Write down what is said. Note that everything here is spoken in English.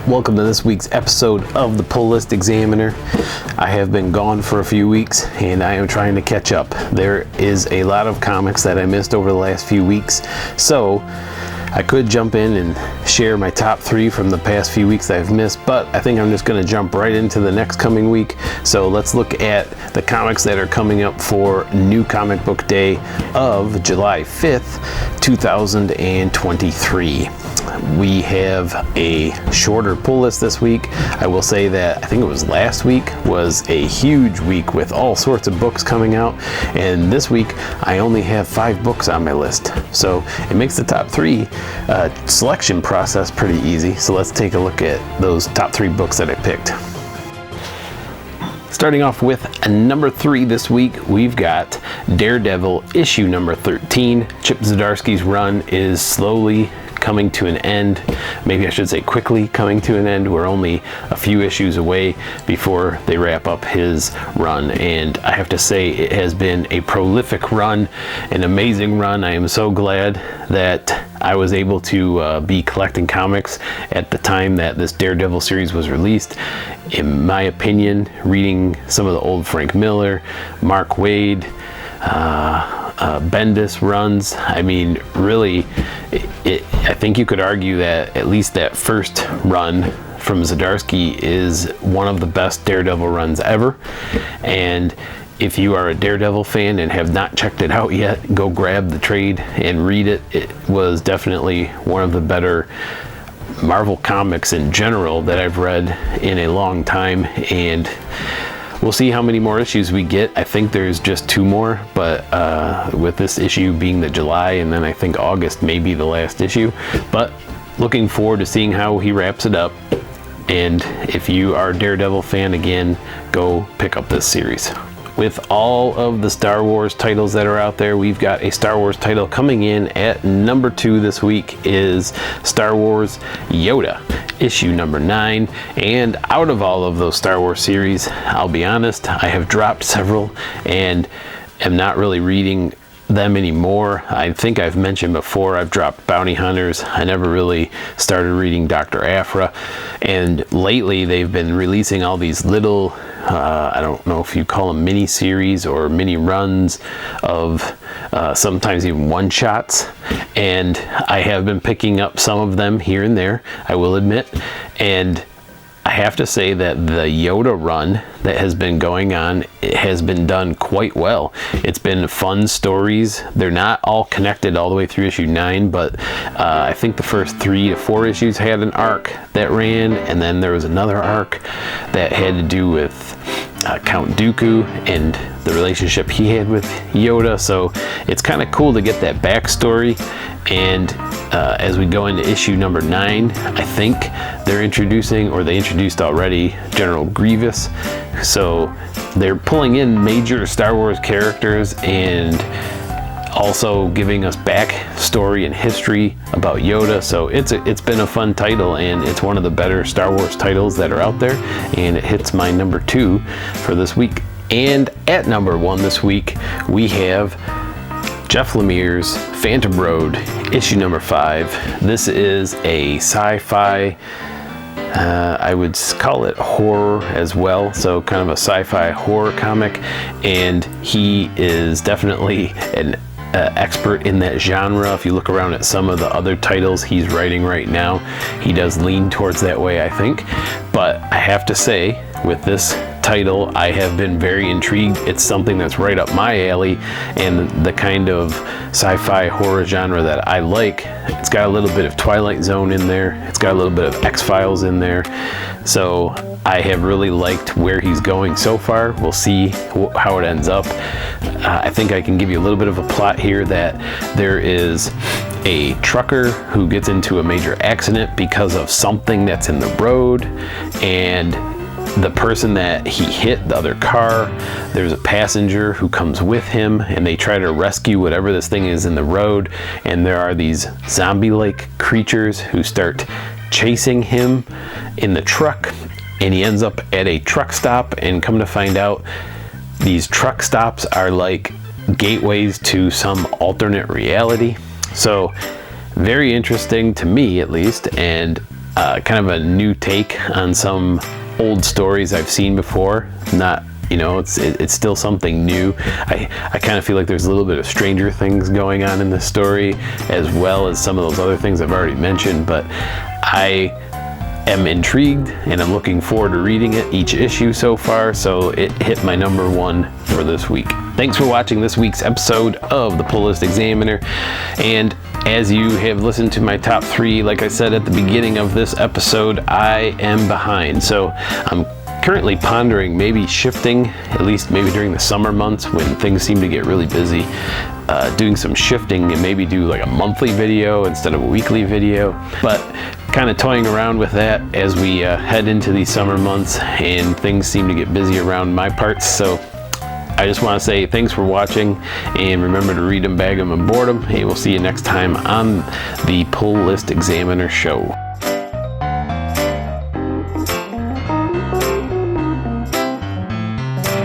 Welcome to this week's episode of the Pull List Examiner. I have been gone for a few weeks and I am trying to catch up. There is a lot of comics that I missed over the last few weeks, so I could jump in and share my top 3 from the past few weeks that I've missed, but I think I'm just going to jump right into the next coming week. So let's look at the comics that are coming up for New Comic Book Day of July 5th, 2023. We have a shorter pull list this week. I will say that I think it was last week was a huge week with all sorts of books coming out, and this week I only have 5 books on my list, so it makes the top 3 selection process pretty easy. So let's take a look at those top 3 books that I picked. Starting off with number 3 this week, we've got Daredevil issue number 13. Chip Zdarsky's run is slowly coming to an end. Maybe I should say quickly coming to an end. We're only a few issues away before they wrap up his run, and I have to say it has been a prolific run, an amazing run. I am so glad that I was able to be collecting comics at the time that this Daredevil series was released. In my opinion, reading some of the old Frank Miller, Mark Waid, Bendis runs, I mean, really, I think you could argue that at least that first run from Zdarsky is one of the best Daredevil runs ever. And if you are a Daredevil fan and have not checked it out yet, go grab the trade and read it. It was definitely one of the better Marvel comics in general that I've read in a long time, and we'll see how many more issues we get. I think there's just 2 more, but with this issue being the July, and then I think August may be the last issue. But looking forward to seeing how he wraps it up. And if you are a Daredevil fan, again, go pick up this series. With all of the Star Wars titles that are out there, we've got a Star Wars title coming in at number 2 this week is Star Wars Yoda, issue number 9. And out of all of those Star Wars series, I'll be honest, I have dropped several and am not really reading them anymore. I think I've mentioned before, I've dropped Bounty Hunters. I never really started reading Dr. Aphra, and lately they've been releasing all these little I don't know if you call them mini series or mini runs of sometimes even one-shots, and I have been picking up some of them here and there, I will admit. And I have to say that the Yoda run that has been going on, it has been done quite well. It's been fun stories. They're not all connected all the way through issue 9, but I think the first 3 to 4 issues had an arc that ran, and then there was another arc that had to do with Count Dooku and the relationship he had with Yoda. So it's kind of cool to get that backstory. And as we go into issue number 9, I think they're introducing, or they introduced already, General Grievous. So they're pulling in major Star Wars characters and also giving us backstory and history about Yoda. So it's been a fun title, and it's one of the better Star Wars titles that are out there, and it hits my number 2 for this week. And at number 1 this week, we have Jeff Lemire's Phantom Road, issue number 5. This is a sci-fi, I would call it horror as well, so kind of a sci-fi horror comic, and he is definitely an expert in that genre. If you look around at some of the other titles he's writing right now, he does lean towards that way, I think. But I have to say, with this title, I have been very intrigued. It's something that's right up my alley and the kind of sci-fi horror genre that I like. It's got a little bit of Twilight Zone in there. It's got a little bit of X-Files in there. So I have really liked where he's going so far. We'll see how it ends up. I think I can give you a little bit of a plot here, that there is a trucker who gets into a major accident because of something that's in the road, and the person that he hit, the other car, there's a passenger who comes with him, and they try to rescue whatever this thing is in the road, and there are these zombie-like creatures who start chasing him in the truck, and he ends up at a truck stop, and come to find out, these truck stops are like gateways to some alternate reality. So very interesting to me, at least, and kind of a new take on some old stories I've seen before. Not, you know, it's still something new. I kind of feel like there's a little bit of Stranger Things going on in this story, as well as some of those other things I've already mentioned, but I am intrigued and I'm looking forward to reading it, each issue so far, so it hit my #1 for this week. Thanks for watching this week's episode of the Pull List Examiner, and as you have listened to my top 3, like I said at the beginning of this episode, I am behind. So I'm currently pondering maybe shifting, at least maybe during the summer months when things seem to get really busy, doing some shifting and maybe do like a monthly video instead of a weekly video. But kind of toying around with that as we head into these summer months and things seem to get busy around my parts. So I just want to say thanks for watching, and remember to read them, bag them, and board them. Hey, we'll see you next time on the Pull List Examiner Show.